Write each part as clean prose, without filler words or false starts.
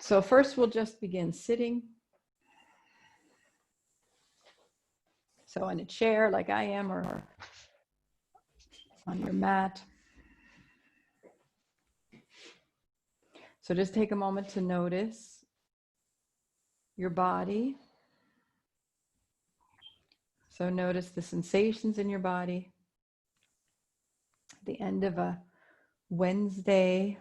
So first we'll just begin sitting. So in a chair like I am, or on your mat. So just take a moment to notice your body. So notice the sensations in your body. At the end of a Wednesday,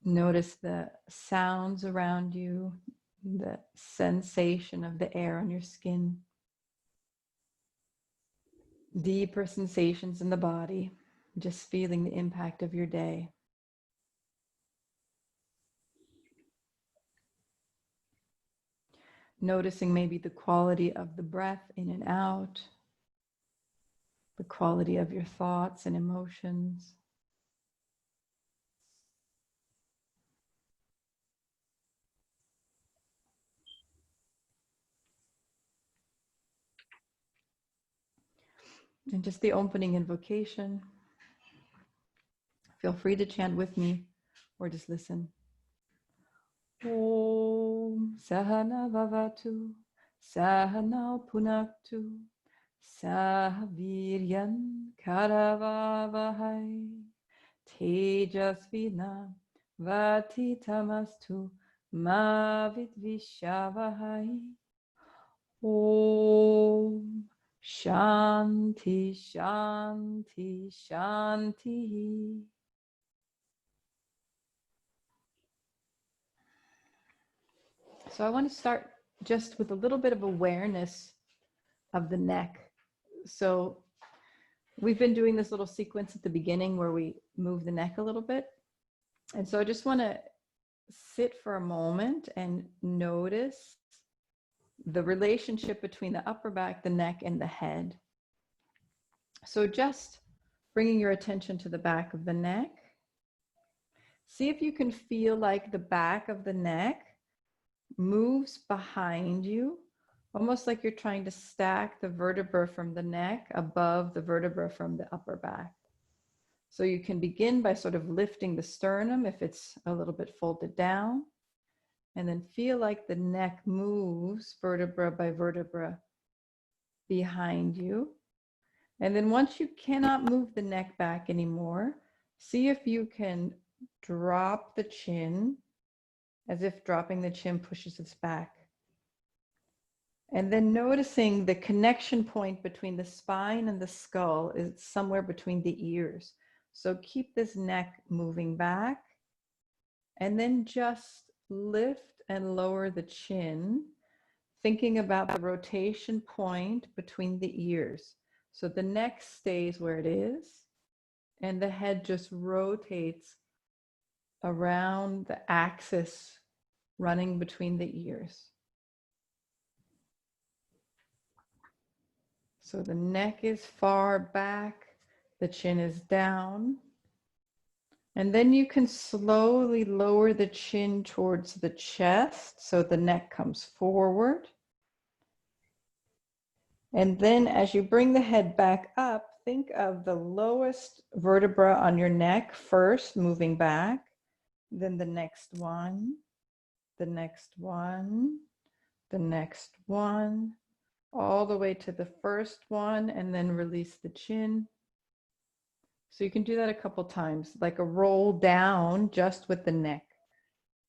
notice the sounds around you, the sensation of the air on your skin, deeper sensations in the body, just feeling the impact of your day. Noticing maybe the quality of the breath in and out, the quality of your thoughts and emotions. And just the opening invocation. Feel free to chant with me or just listen. Om Sahana Vavatu Sahana Punaktu Sahaviryan Karavavahai Tejasvina Vatitamastu Ma Vidvishavahai. Om Shanti Shanti Shanti. So I want to start just with a little bit of awareness of the neck. So we've been doing this little sequence at the beginning where we move the neck a little bit. And so I just want to sit for a moment and notice the relationship between the upper back, the neck, and the head. So just bringing your attention to the back of the neck. See if you can feel like the back of the neck moves behind you, almost like you're trying to stack the vertebra from the neck above the vertebra from the upper back. So you can begin by sort of lifting the sternum if it's a little bit folded down, and then feel like the neck moves vertebra by vertebra behind you. And then once you cannot move the neck back anymore, see if you can drop the chin, as if dropping the chin pushes us back. And then noticing the connection point between the spine and the skull is somewhere between the ears. So keep this neck moving back, and then just lift and lower the chin, thinking about the rotation point between the ears. So the neck stays where it is, and the head just rotates around the axis running between the ears. So the neck is far back, the chin is down. And then you can slowly lower the chin towards the chest so the neck comes forward. And then as you bring the head back up, think of the lowest vertebra on your neck first, moving back, then the next one, the next one, the next one, all the way to the first one, and then release the chin. So you can do that a couple times, like a roll down just with the neck.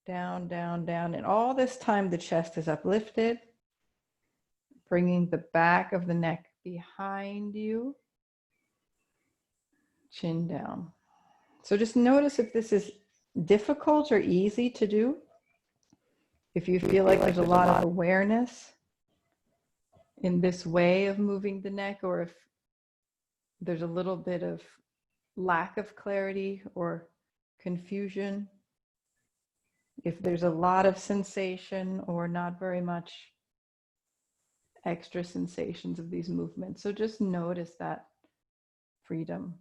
Down, down, down. And all this time the chest is uplifted, bringing the back of the neck behind you, chin down. So just notice if this is difficult or easy to do. If you feel like there's a lot of awareness in this way of moving the neck, or if there's a little bit of lack of clarity or confusion, if there's a lot of sensation or not very much extra sensations of these movements. So just notice that freedom.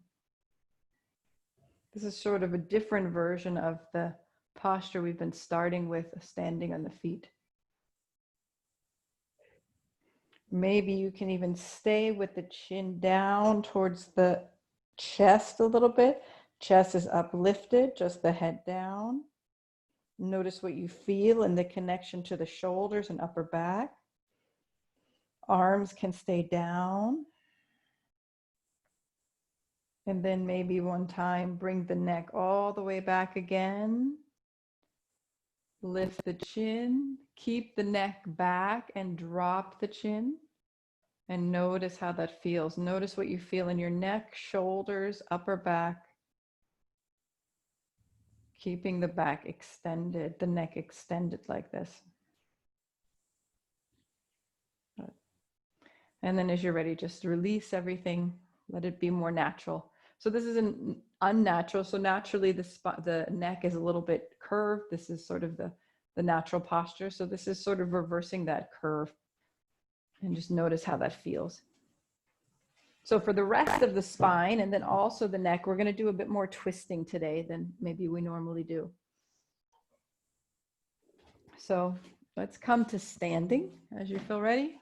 This is sort of a different version of the posture we've been starting with, standing on the feet. Maybe you can even stay with the chin down towards the chest a little bit. Chest is uplifted, just the head down. Notice what you feel in the connection to the shoulders and upper back. Arms can stay down. And then maybe one time, bring the neck all the way back again. Lift the chin, keep the neck back and drop the chin. And notice how that feels. Notice what you feel in your neck, shoulders, upper back. Keeping the back extended, the neck extended like this. And then as you're ready, just release everything. Let it be more natural. So this is an unnatural. So naturally the neck is a little bit curved. This is sort of the natural posture. So this is sort of reversing that curve. And just notice how that feels. So for the rest of the spine and then also the neck, we're going to do a bit more twisting today than maybe we normally do. So let's come to standing as you feel ready.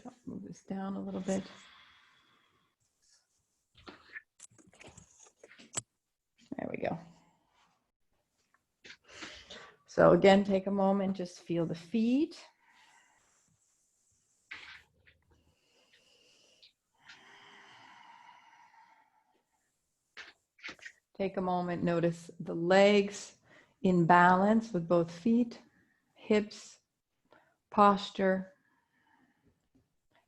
I'll move this down a little bit. There we go. So again, take a moment, just feel the feet. Take a moment, notice the legs in balance with both feet, hips, posture.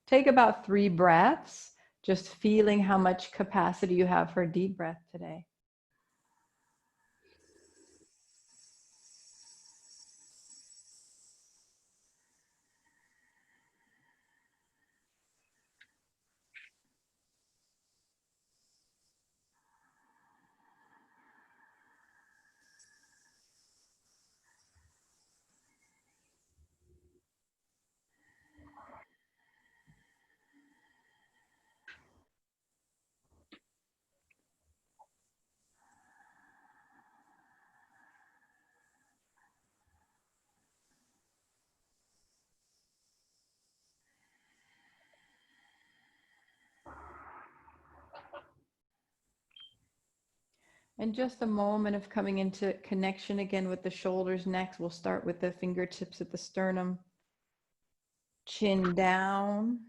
Take about 3 breaths, just feeling how much capacity you have for a deep breath today. And just a moment of coming into connection again with the shoulders next. We'll start with the fingertips at the sternum. Chin down.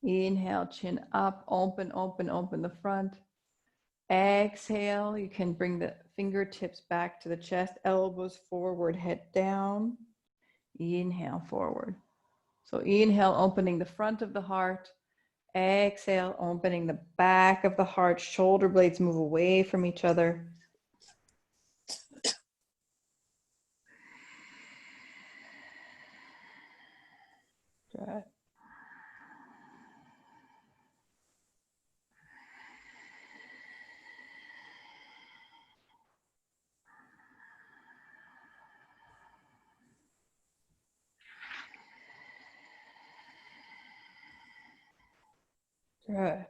Inhale, chin up, open, open, open the front. Exhale, you can bring the fingertips back to the chest, elbows forward, head down. Inhale, forward. So inhale, opening the front of the heart. Exhale, opening the back of the heart. Shoulder blades move away from each other. Good. Good.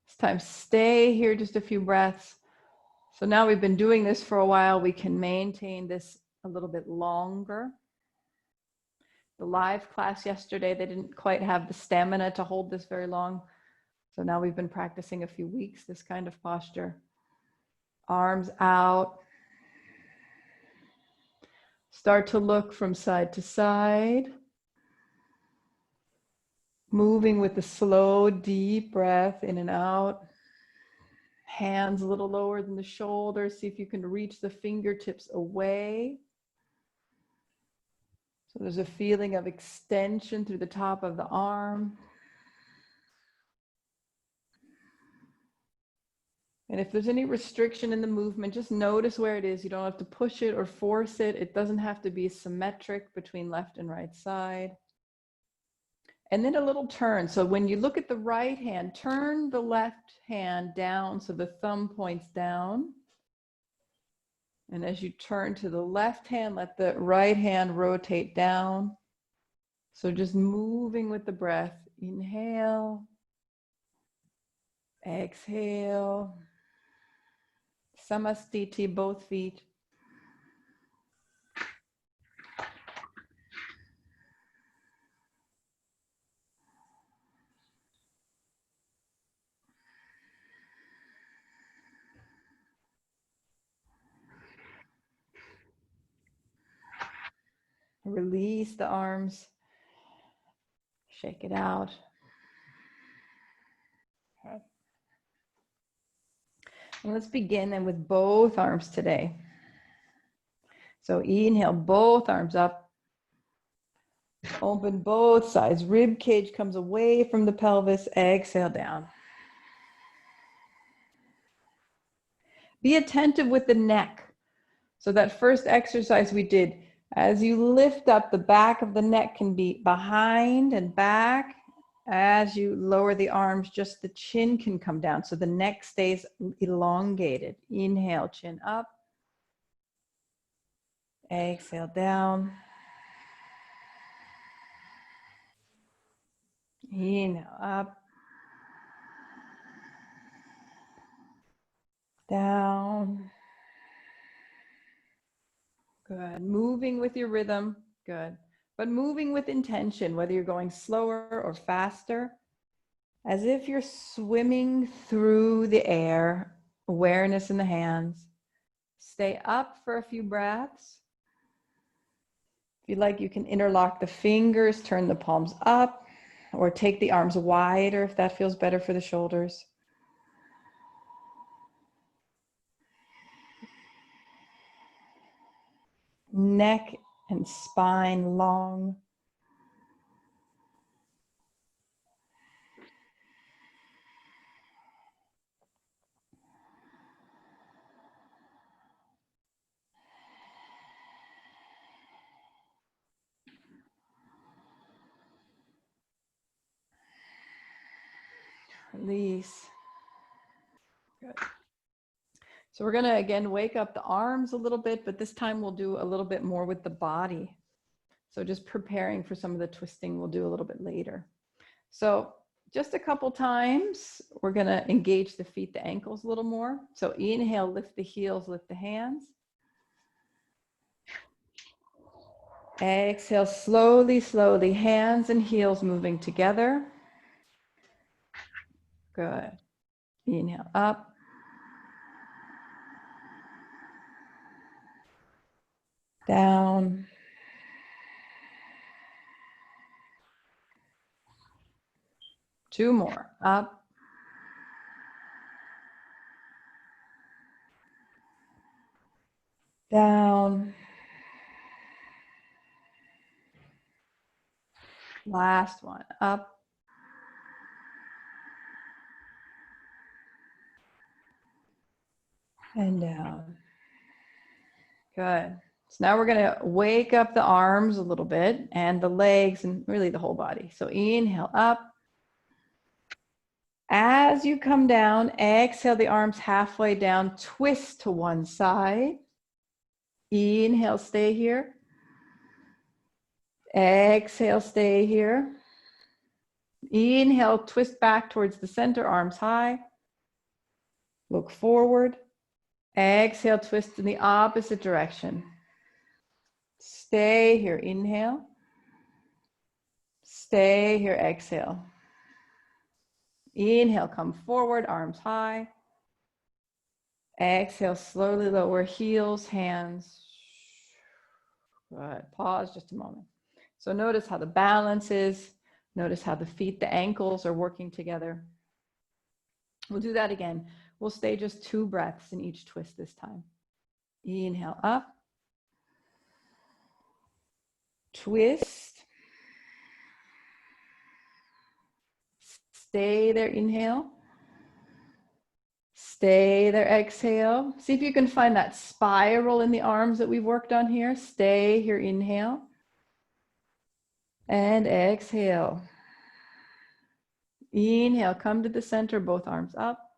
This time, stay here just a few breaths. So now we've been doing this for a while. We can maintain this a little bit longer. The live class yesterday, they didn't quite have the stamina to hold this very long. So now we've been practicing a few weeks, this kind of posture. Arms out. Start to look from side to side. Moving with the slow, deep breath in and out. Hands a little lower than the shoulders. See if you can reach the fingertips away. So there's a feeling of extension through the top of the arm. And if there's any restriction in the movement, just notice where it is. You don't have to push it or force it. It doesn't have to be symmetric between left and right side. And then a little turn. So when you look at the right hand, turn the left hand down so the thumb points down. And as you turn to the left hand, let the right hand rotate down. So just moving with the breath. Inhale. Exhale. Samastiti, both feet. Release the arms. Shake it out. Okay. And let's begin then with both arms today. So inhale, both arms up. Open both sides. Rib cage comes away from the pelvis. Exhale down. Be attentive with the neck. So that first exercise we did, as you lift up, the back of the neck can be behind and back. As you lower the arms, just the chin can come down. So the neck stays elongated. Inhale, chin up. Exhale down. Inhale up. Down. Good. Moving with your rhythm. Good. But moving with intention, whether you're going slower or faster, as if you're swimming through the air, awareness in the hands. Stay up for a few breaths. If you like, you can interlock the fingers, turn the palms up, or take the arms wider if that feels better for the shoulders. Neck and spine long. Release. Good. So we're going to again wake up the arms a little bit, but this time we'll do a little bit more with the body. So just preparing for some of the twisting we'll do a little bit later. So just a couple times, we're going to engage the feet, the ankles a little more. So inhale, lift the heels, lift the hands. Exhale, slowly, slowly, hands and heels moving together. Good. Inhale up. Down. Two more. Up. Down. Last one. Up. And down. Good. So now we're going to wake up the arms a little bit and the legs and really the whole body. So inhale up. As you come down, exhale the arms halfway down, twist to one side. Inhale, stay here. Exhale, stay here. Inhale, twist back towards the center, arms high. Look forward. Exhale, twist in the opposite direction. Stay here, inhale. Stay here, exhale. Inhale, come forward, arms high. Exhale, slowly lower heels, hands. Good. Pause just a moment. So notice how the balance is. Notice how the feet, the ankles are working together. We'll do that again. We'll stay just 2 breaths in each twist this time. Inhale up. Twist. Stay there, inhale. Stay there, exhale. See if you can find that spiral in the arms that we've worked on here. Stay here, inhale. And exhale. Inhale, come to the center, both arms up.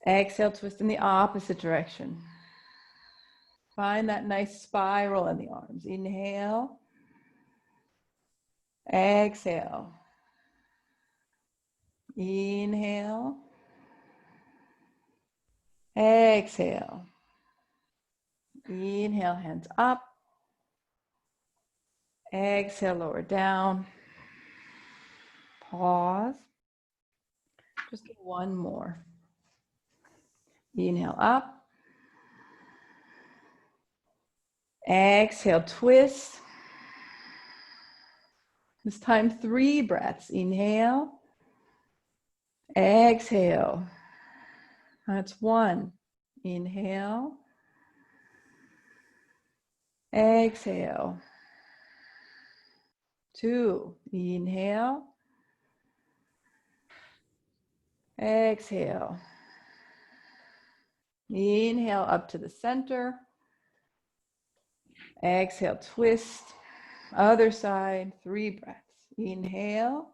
Exhale, twist in the opposite direction. Find that nice spiral in the arms. Inhale. Exhale. Inhale. Exhale. Inhale, hands up. Exhale, lower down. Pause. Just do one more. Inhale up. Exhale, twist. This time 3 breaths. Inhale. Exhale. That's 1. Inhale. Exhale. 2. Inhale. Exhale. Inhale up to the center. Exhale, twist. Other side, 3 breaths. Inhale.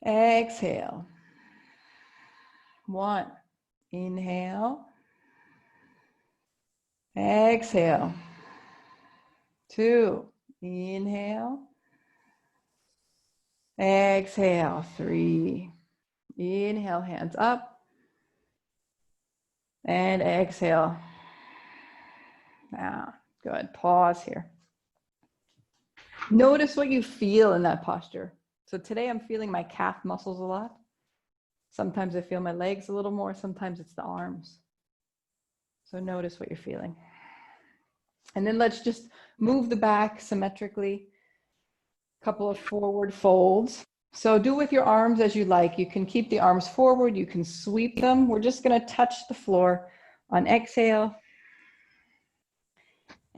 Exhale. 1. Inhale. Exhale. 2. Inhale. Exhale. 3. Inhale, hands up. And exhale. Now, good. Pause here. Notice what you feel in that posture. So today I'm feeling my calf muscles a lot. Sometimes I feel my legs a little more. Sometimes it's the arms. So notice what you're feeling. And then let's just move the back symmetrically. A couple of forward folds. So do with your arms as you like. You can keep the arms forward. You can sweep them. We're just going to touch the floor on exhale.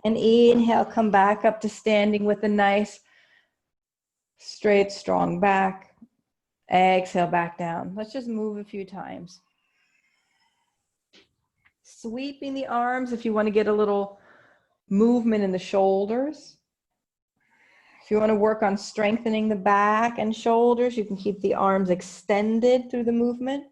And inhale, come back up to standing with a nice, straight, strong back. Exhale, back down. Let's just move a few times. Sweeping the arms if you want to get a little movement in the shoulders. If you want to work on strengthening the back and shoulders, you can keep the arms extended through the movement.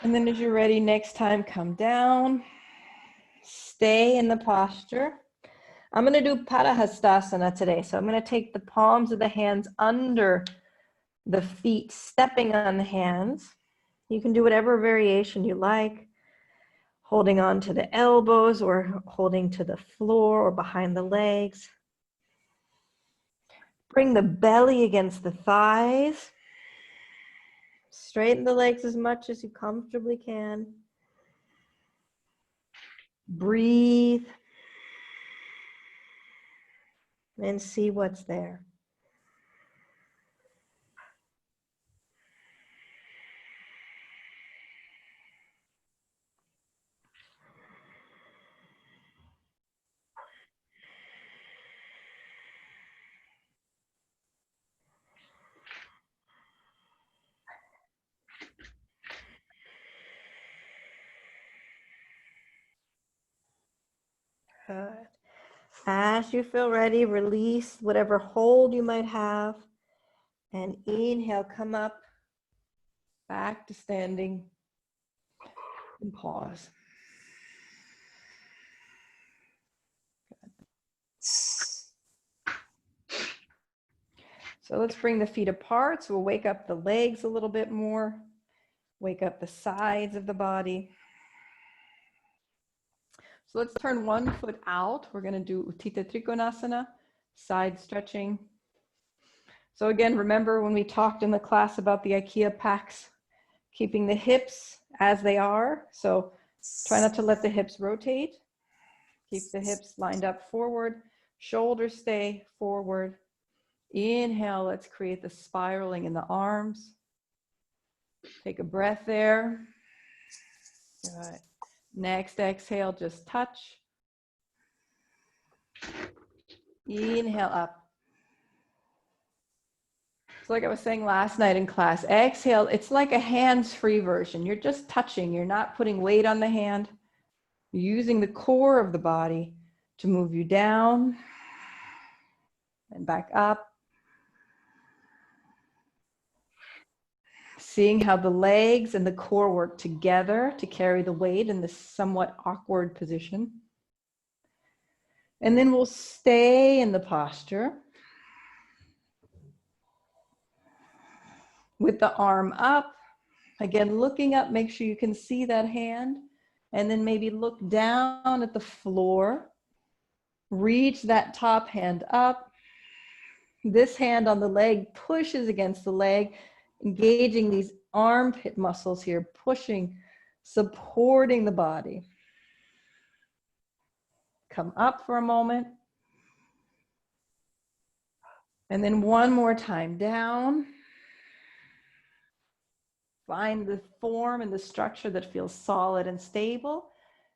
And then as you're ready, next time, come down. Stay in the posture. I'm going to do Padahastasana today. So I'm going to take the palms of the hands under the feet, stepping on the hands. You can do whatever variation you like, holding on to the elbows or holding to the floor or behind the legs. Bring the belly against the thighs. Straighten the legs as much as you comfortably can. Breathe. And see what's there. Good. As you feel ready, release whatever hold you might have. And inhale, come up, back to standing, and pause. Good. So let's bring the feet apart. So we'll wake up the legs a little bit more, wake up the sides of the body. So let's turn one foot out. We're going to do Utthita Trikonasana, side stretching. So again, remember when we talked in the class about the IKEA packs, keeping the hips as they are. So try not to let the hips rotate. Keep the hips lined up forward. Shoulders stay forward. Inhale, let's create the spiraling in the arms. Take a breath there. Good. Next exhale, just touch. Inhale up. So like I was saying last night in class, exhale, it's like a hands-free version. You're just touching. You're not putting weight on the hand. You're using the core of the body to move you down and back up. Seeing how the legs and the core work together to carry the weight in this somewhat awkward position. And then we'll stay in the posture. with the arm up. Again, looking up, make sure you can see that hand. And then maybe look down at the floor. Reach that top hand up. This hand on the leg pushes against the leg, engaging these armpit muscles here, pushing, supporting the body. Come up for a moment. And then one more time down. Find the form and the structure that feels solid and stable.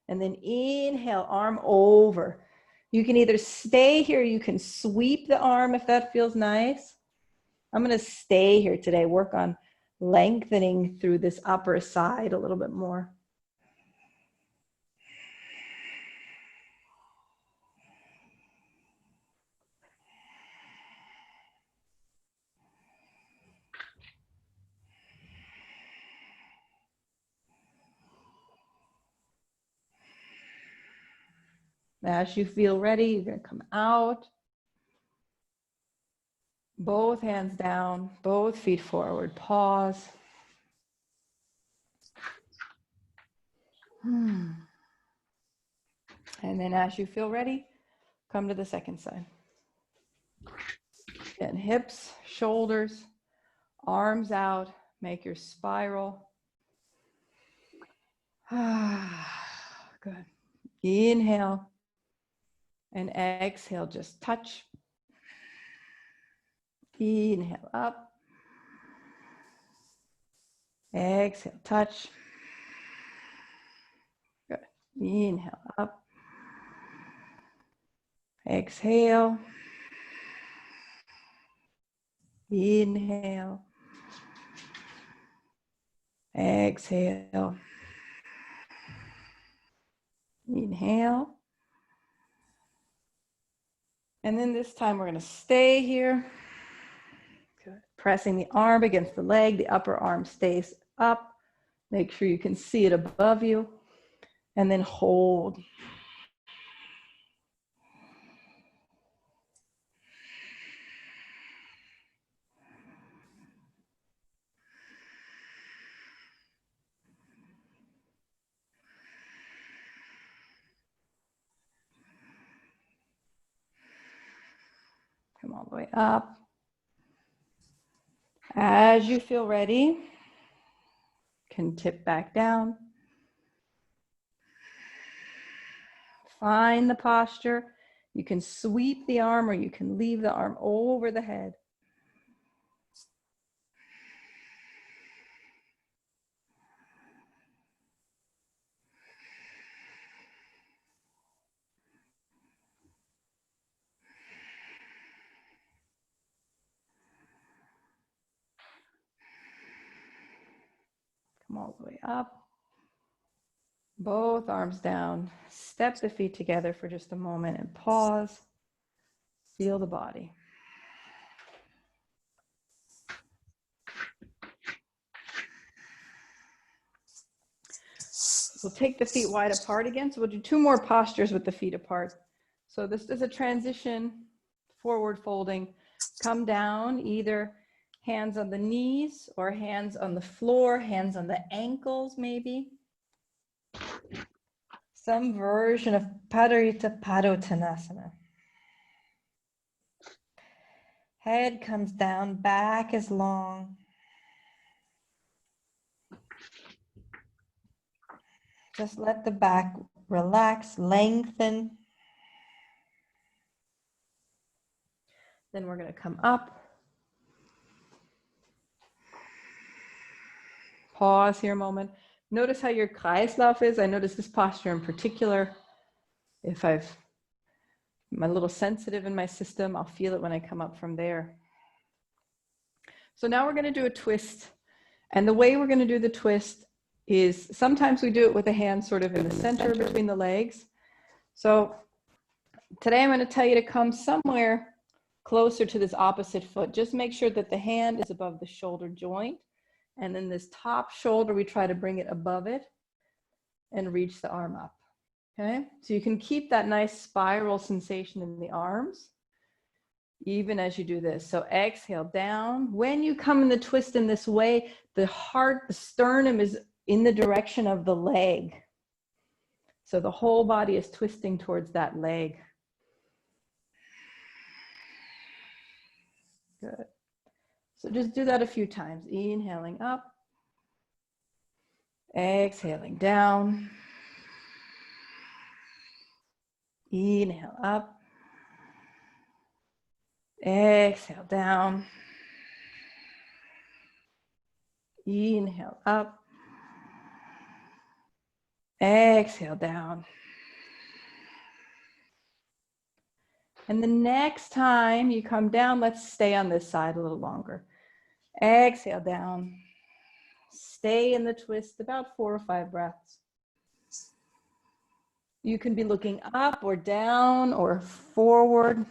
And then inhale, arm over. You can either stay here, you can sweep the arm if that feels nice. I'm going to stay here today, work on lengthening through this upper side a little bit more. As you feel ready, you're going to come out. Both hands down, both feet forward. Pause. And then as you feel ready, come to the second side. And hips, shoulders, arms out. Make your spiral. Good. Inhale. And exhale, just touch. Inhale up. Exhale, touch. Good. Inhale up. Exhale. Inhale. Exhale. Inhale. And then this time we're going to stay here. Good. Pressing the arm against the leg. The upper arm stays up. Make sure you can see it above you. And then hold. Come all the way up. As you feel ready, can tip back down. Find the posture. You can sweep the arm or you can leave the arm over the head. Come all the way up. Both arms down. Step the feet together for just a moment and pause. Feel the body. We'll take the feet wide apart again. So we'll do two more postures with the feet apart. So this is a transition, forward folding. Come down, either hands on the knees or hands on the floor, hands on the ankles maybe. Some version of Padarita Padottanasana. Head comes down, back is long. Just let the back relax, lengthen. Then we're going to come up. Pause here a moment. Notice how your Kreislauf is. I notice this posture in particular. If I'm a little sensitive in my system, I'll feel it when I come up from there. So now we're going to do a twist. And the way we're going to do the twist is sometimes we do it with a hand sort of in the center between the legs. So today I'm going to tell you to come somewhere closer to this opposite foot. Just make sure that the hand is above the shoulder joint. And then this top shoulder, we try to bring it above it and reach the arm up. Okay, so you can keep that nice spiral sensation in the arms. even as you do this. So exhale down. When you come in the twist in this way, the heart, the sternum is in the direction of the leg. So the whole body is twisting towards that leg. Good. So just do that a few times. Inhaling up. Exhaling down. Inhale up. Exhale down. Inhale up. Exhale down. And the next time you come down, let's stay on this side a little longer. Exhale down. Stay in the twist about 4 or 5 breaths. You can be looking up or down or forward.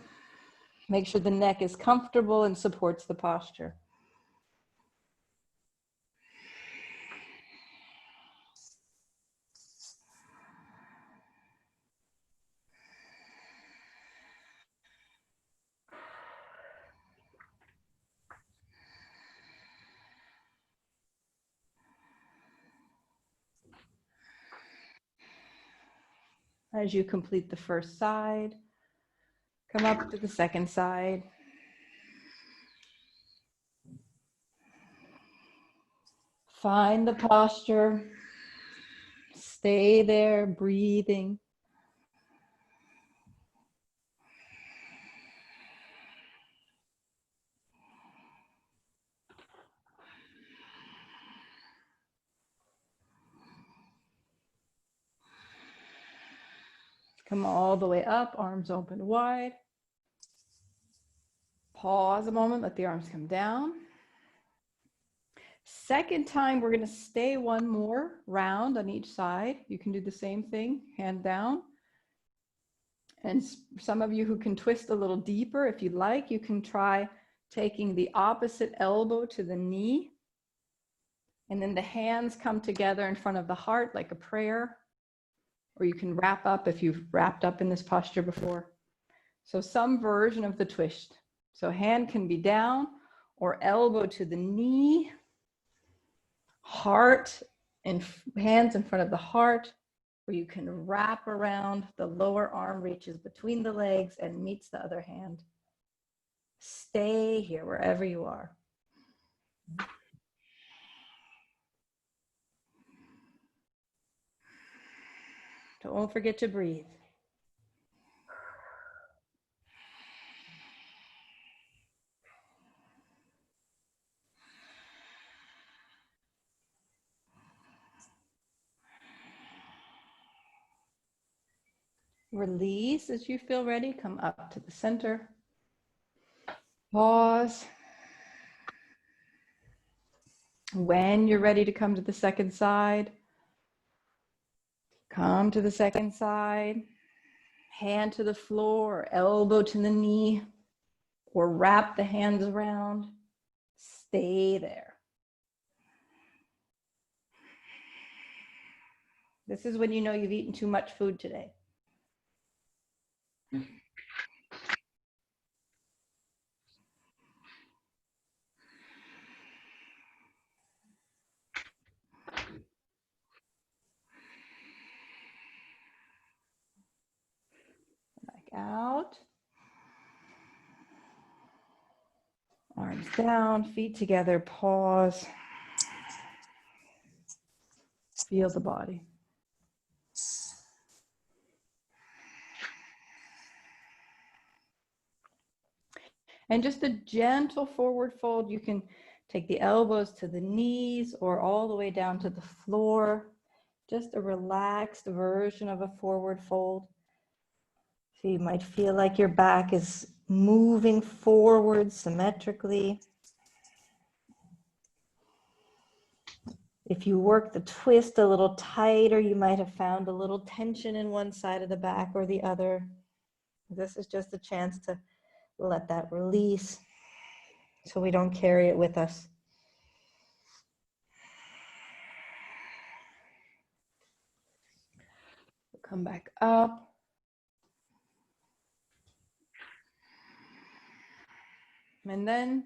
Make sure the neck is comfortable and supports the posture. As you complete the first side, come up to the second side. Find the posture. Stay there, breathing. Come all the way up, arms open wide. Pause a moment, let the arms come down. Second time, we're going to stay one more round on each side. You can do the same thing, hand down. And some of you who can twist a little deeper, if you like, you can try taking the opposite elbow to the knee. And then the hands come together in front of the heart like a prayer. Or you can wrap up if you've wrapped up in this posture before. So some version of the twist. So hand can be down or elbow to the knee, heart and hands in front of the heart, where you can wrap around, the lower arm reaches between the legs and meets the other hand. Stay here wherever you are. Don't forget to breathe. Release as you feel ready. Come up to the center. Pause. When you're ready to come to the second side, come to the second side. Hand to the floor, or elbow to the knee, or wrap the hands around. Stay there. This is when you know you've eaten too much food today. Back out. Arms down, feet together, pause. Feel the body. And just a gentle forward fold. You can take the elbows to the knees or all the way down to the floor. Just a relaxed version of a forward fold. So you might feel like your back is moving forward symmetrically. If you work the twist a little tighter, you might have found a little tension in one side of the back or the other. This is just a chance to let that release so we don't carry it with us. Come back up. And then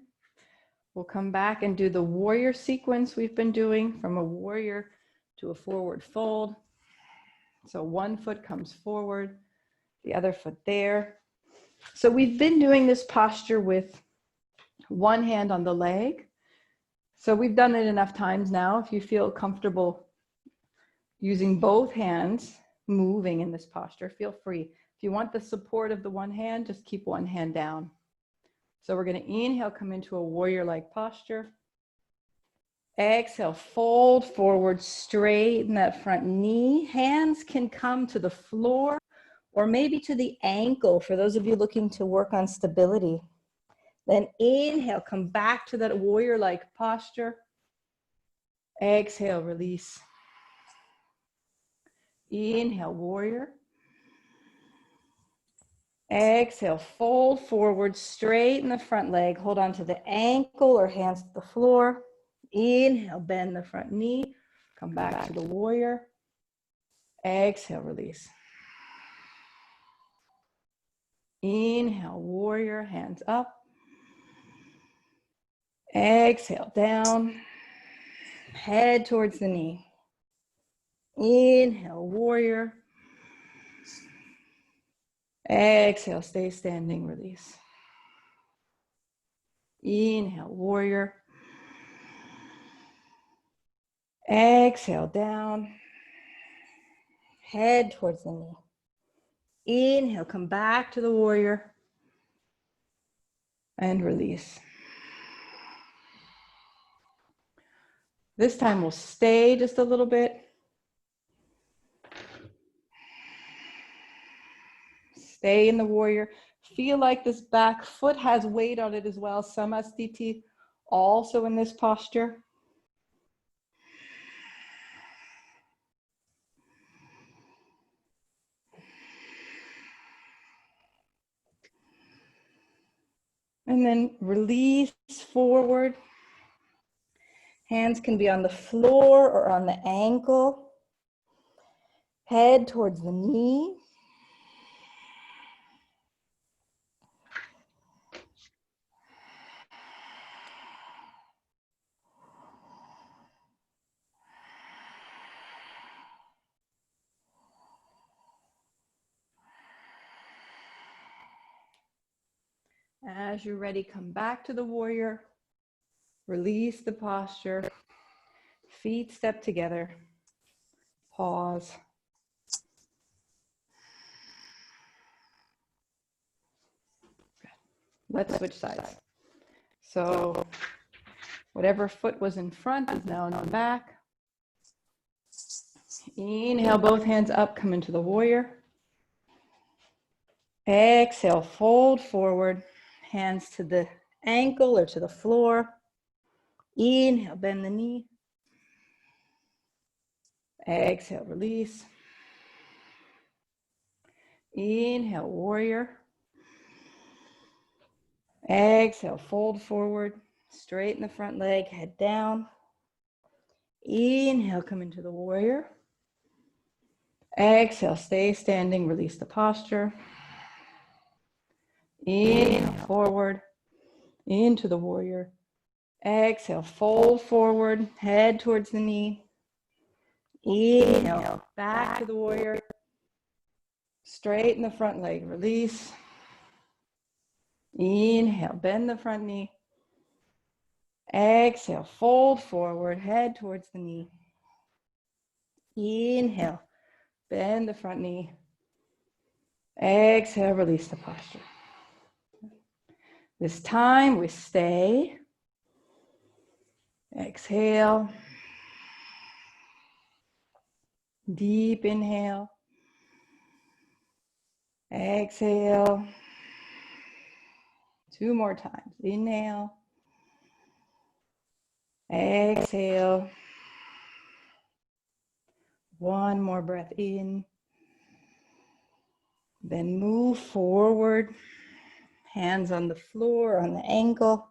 we'll come back and do the warrior sequence we've been doing, from a warrior to a forward fold. So one foot comes forward, the other foot there. So we've been doing this posture with one hand on the leg. So we've done it enough times now. If you feel comfortable using both hands, moving in this posture, feel free. If you want the support of the one hand, just keep one hand down. So we're going to inhale, come into a warrior-like posture. Exhale, fold forward, straighten that front knee. Hands can come to the floor or maybe to the ankle for those of you looking to work on stability. Then inhale, come back to that warrior-like posture. Exhale, release. Inhale, warrior. Exhale, fold forward, straighten the front leg. Hold on to the ankle or hands to the floor. Inhale, bend the front knee. Come back to the warrior. Exhale, release. Inhale, warrior, hands up. Exhale, down. Head towards the knee. Inhale, warrior. Exhale, stay standing, release. Inhale, warrior. Exhale, down. Head towards the knee. Inhale, come back to the warrior. And release. This time we'll stay just a little bit. Stay in the warrior. Feel like this back foot has weight on it as well. Samastiti, also in this posture. And then release forward. Hands can be on the floor or on the ankle. Head towards the knee. As you're ready, come back to the warrior. Release the posture. Feet step together. Pause. Let's switch sides. So whatever foot was in front is now in the back. Inhale, both hands up, come into the warrior. Exhale, fold forward. Hands to the ankle or to the floor. Inhale, bend the knee. Exhale, release. Inhale, warrior. Exhale, fold forward. Straighten the front leg, head down. Inhale, come into the warrior. Exhale, stay standing, release the posture. Inhale, forward, into the warrior. Exhale, fold forward, head towards the knee. Inhale, back to the warrior. Straighten the front leg, release. Inhale, bend the front knee. Exhale, fold forward, head towards the knee. Inhale, bend the front knee. Exhale, release the posture. This time we stay. Exhale. Deep inhale. Exhale. 2 more times. Inhale. Exhale. 1 more breath in. Then move forward. Hands on the floor, on the ankle.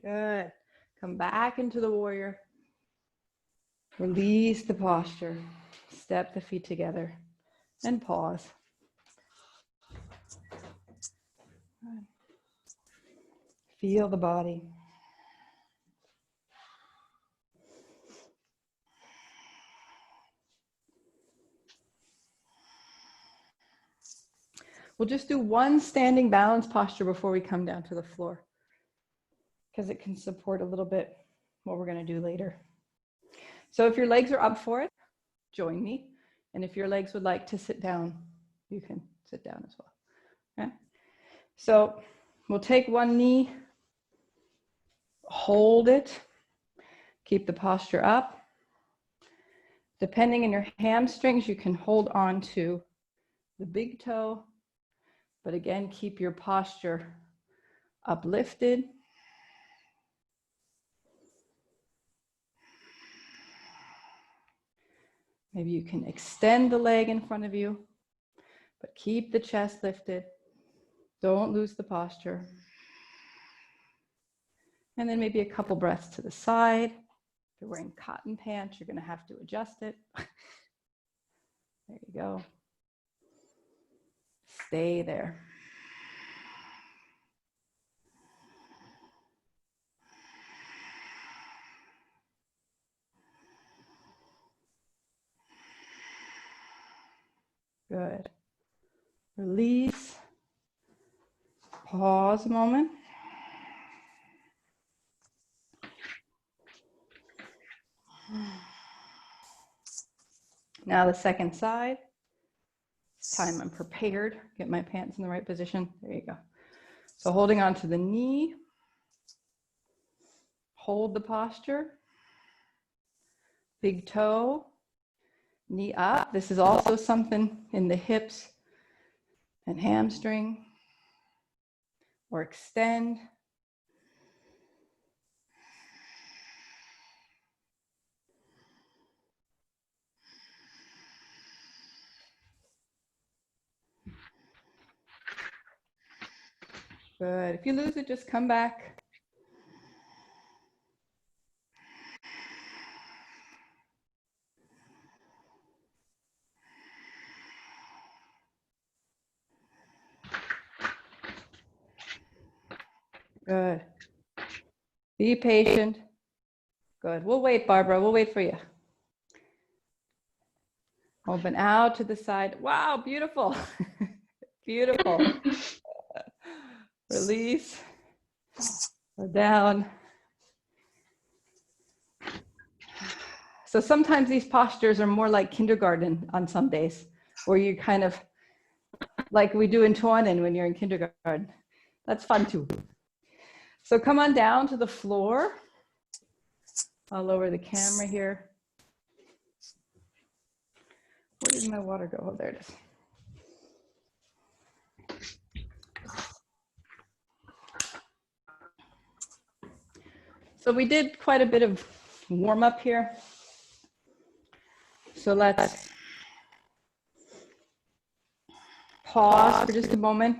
Good. Come back into the warrior. Release the posture. Step the feet together and pause. Feel the body. We'll just do one standing balance posture before we come down to the floor, because it can support a little bit what we're going to do later. So if your legs are up for it, join me. And if your legs would like to sit down, you can sit down as well. Okay? So we'll take one knee, hold it, keep the posture up. Depending on your hamstrings, you can hold on to the big toe, but again, keep your posture uplifted. Maybe you can extend the leg in front of you, but keep the chest lifted. Don't lose the posture. And then maybe a couple breaths to the side. If you're wearing cotton pants, you're going to have to adjust it. There you go. Stay there. Good. Release. Pause a moment. Now the second side. Time I'm prepared. Get my pants in the right position. There you go. So holding on to the knee. Hold the posture. Big toe. Knee up. This is also something in the hips and hamstring. Or extend. Good. If you lose it, just come back. Good. Be patient. Good. We'll wait, Barbara. We'll wait for you. Open out to the side. Wow, beautiful. Beautiful. Release. Go down. So sometimes these postures are more like kindergarten on some days, where you kind of, like we do in Tuanen when you're in kindergarten. That's fun too. So come on down to the floor. I'll lower the camera here. Where did my water go? Oh, there it is. So we did quite a bit of warm up here. So let's pause for just a moment.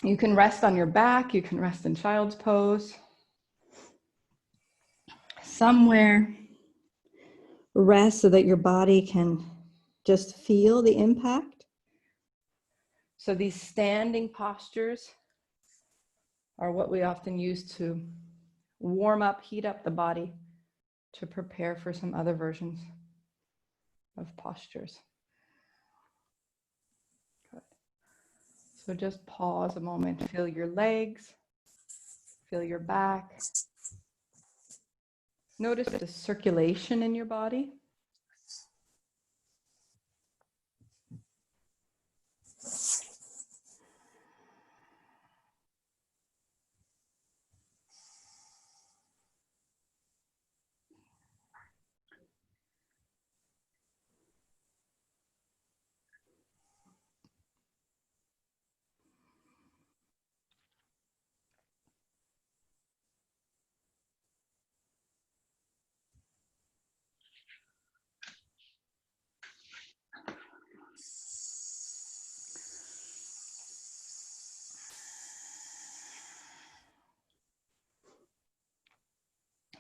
You can rest on your back. You can rest in child's pose. Somewhere, rest so that your body can just feel the impact. So these standing postures are what we often use to warm up, heat up the body to prepare for some other versions of postures. Good. So just pause a moment, feel your legs, feel your back. Notice the circulation in your body.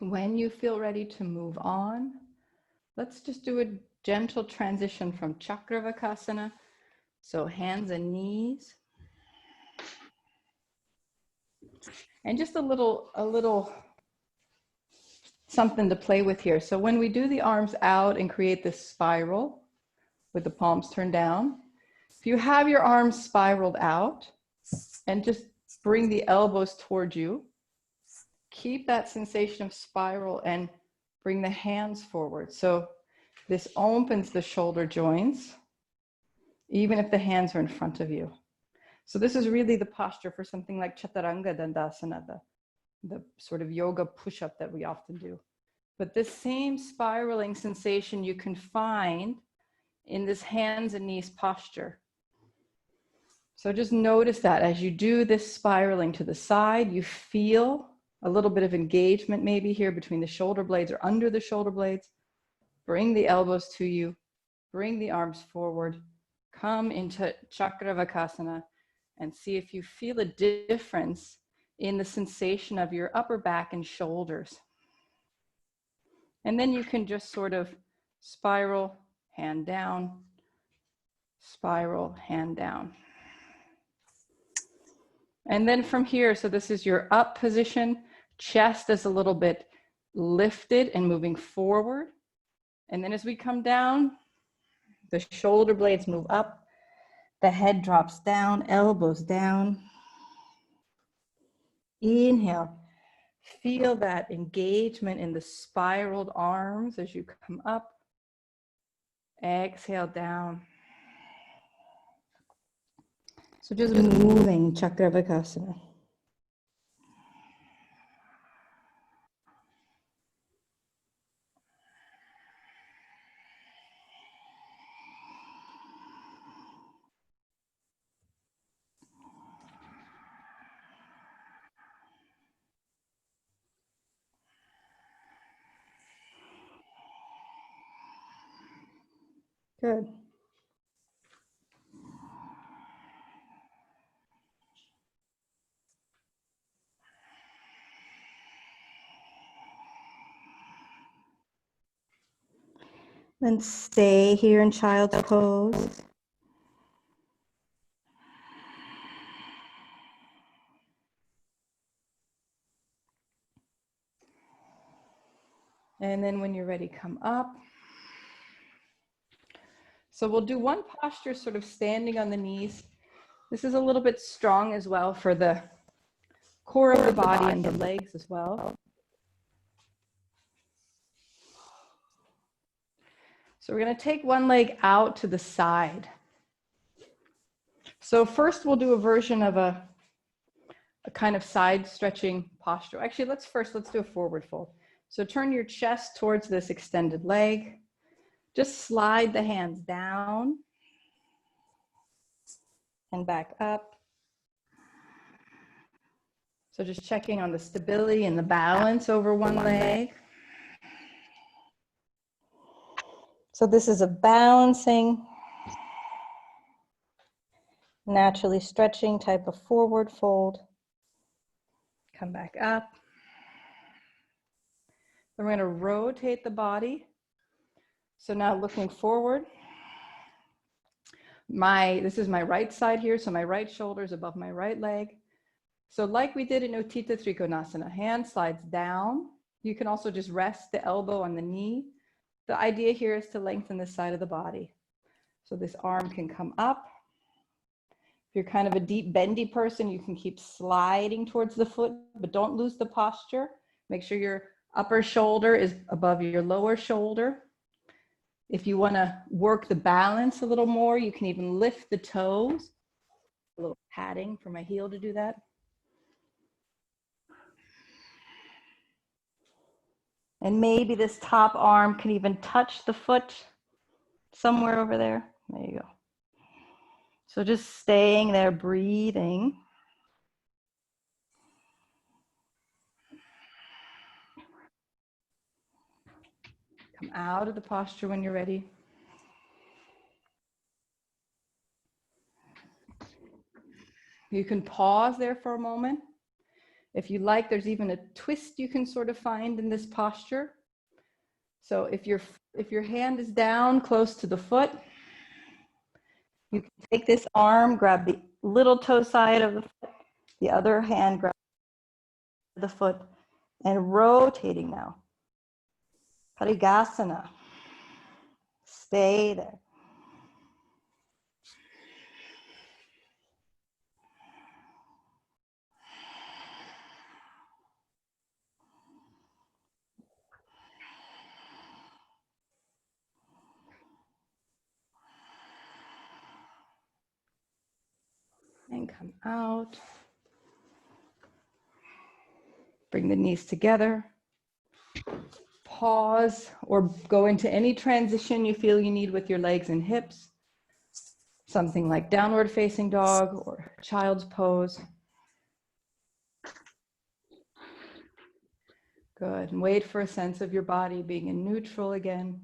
When you feel ready to move on, let's just do a gentle transition from Chakravakasana. So hands and knees. And just a little something to play with here. So when we do the arms out and create this spiral with the palms turned down, if you have your arms spiraled out and just bring the elbows towards you, keep that sensation of spiral and bring the hands forward. So this opens the shoulder joints, even if the hands are in front of you. So this is really the posture for something like Chaturanga Dandasana, the sort of yoga push-up that we often do. But this same spiraling sensation you can find in this hands and knees posture. So just notice that as you do this spiraling to the side, you feel a little bit of engagement maybe here between the shoulder blades or under the shoulder blades. Bring the elbows to you, bring the arms forward, come into Chakravakasana and see if you feel a difference in the sensation of your upper back and shoulders. And then you can just sort of spiral, hand down, spiral, hand down. And then from here, so this is your up position, chest is a little bit lifted and moving forward. And then as we come down, the shoulder blades move up, the head drops down, elbows down. Inhale, feel that engagement in the spiraled arms as you come up. Exhale down. So just moving Chakravakasana. Good. Then stay here in child's pose. And then when you're ready, come up. So we'll do one posture sort of standing on the knees. This is a little bit strong as well for the core of the body and the legs as well. So we're going to take one leg out to the side. So first we'll do a version of a kind of side stretching posture. Actually, let's do a forward fold. So turn your chest towards this extended leg. Just slide the hands down and back up. So just checking on the stability and the balance over one leg. So this is a balancing, naturally stretching type of forward fold. Come back up. Then we're going to rotate the body. So now looking forward. This is my right side here, so my right shoulder is above my right leg. So like we did in Utthita Trikonasana, hand slides down. You can also just rest the elbow on the knee. The idea here is to lengthen the side of the body. So this arm can come up. If you're kind of a deep bendy person, you can keep sliding towards the foot, but don't lose the posture. Make sure your upper shoulder is above your lower shoulder. If you want to work the balance a little more, you can even lift the toes. A little padding for my heel to do that. And maybe this top arm can even touch the foot somewhere over there. There you go. So just staying there, breathing. Come out of the posture when you're ready. You can pause there for a moment If you like, there's even a twist you can sort of find in this posture. So if your hand is down close to the foot, you can take this arm, grab the little toe side of the foot, the other hand grab the foot, and rotating now. Parigasana. Stay there. And come out. Bring the knees together. Pause or go into any transition you feel you need with your legs and hips. Something like downward facing dog or child's pose. Good. And wait for a sense of your body being in neutral again.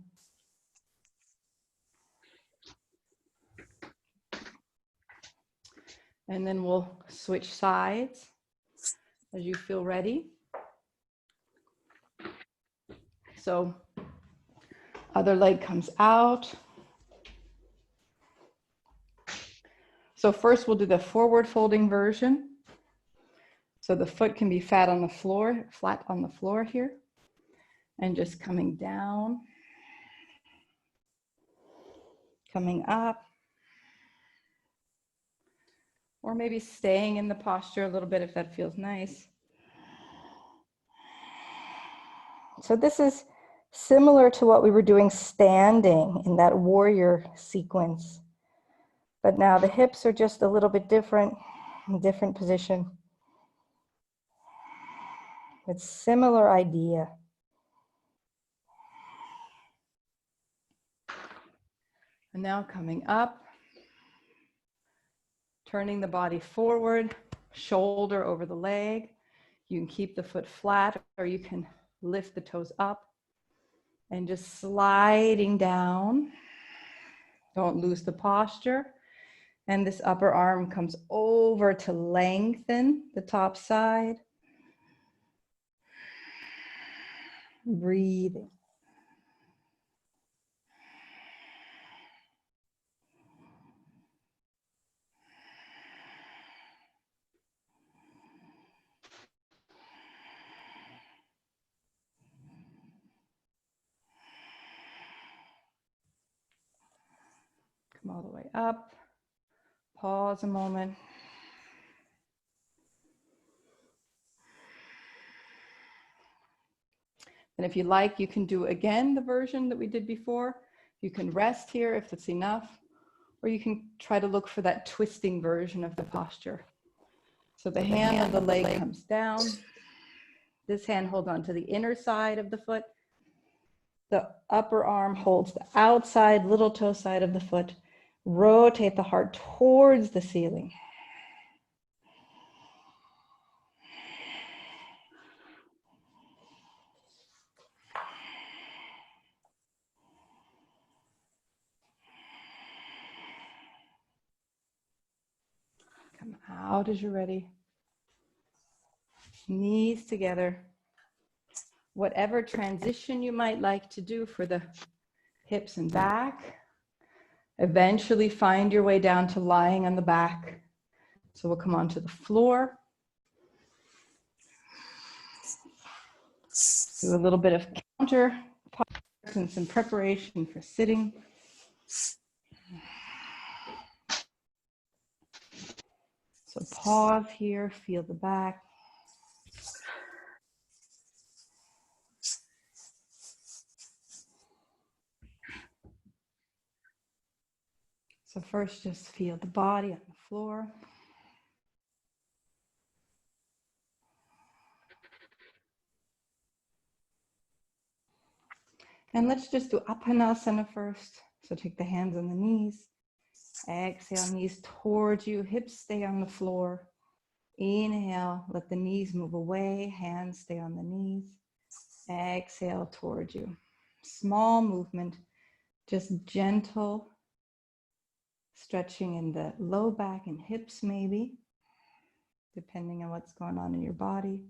And then we'll switch sides as you feel ready. So other leg comes out. So first we'll do the forward folding version. So the foot can be flat on the floor here. And just coming down, coming up, or maybe staying in the posture a little bit if that feels nice. So this is similar to what we were doing standing in that warrior sequence. But now the hips are just a little bit different, different position. It's similar idea. And now coming up, turning the body forward, shoulder over the leg. You can keep the foot flat or you can lift the toes up and just sliding down. Don't lose the posture. And this upper arm comes over to lengthen the top side. Breathing. Come all the way up. Pause a moment. And if you like, you can do again the version that we did before. You can rest here if it's enough, or you can try to look for that twisting version of the posture. So the hand of the leg comes down. This hand holds on to the inner side of the foot. The upper arm holds the outside little toe side of the foot. Rotate the heart towards the ceiling. Come out as you're ready. Knees together. Whatever transition you might like to do for the hips and back. Eventually find your way down to lying on the back. So we'll come onto the floor. Do a little bit of counter and some preparation for sitting. So pause here, feel the back. So first just feel the body on the floor. And let's just do Apanasana first. So take the hands on the knees. Exhale, knees towards you, hips stay on the floor. Inhale, let the knees move away, hands stay on the knees. Exhale towards you. Small movement, just gentle stretching in the low back and hips maybe. depending on what's going on in your body.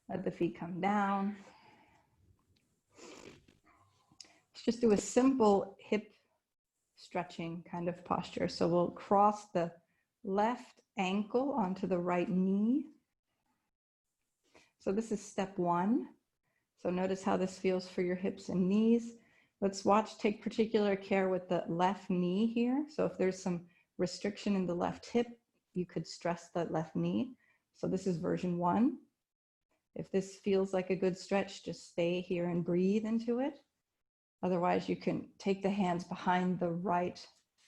Let the feet come down. Let's just do a simple hip stretching kind of posture. So we'll cross the left ankle onto the right knee. So this is step one. So notice how this feels for your hips and knees. Let's take particular care with the left knee here. So if there's some restriction in the left hip, you could stress that left knee. So this is version one. If this feels like a good stretch, just stay here and breathe into it. Otherwise, you can take the hands behind the right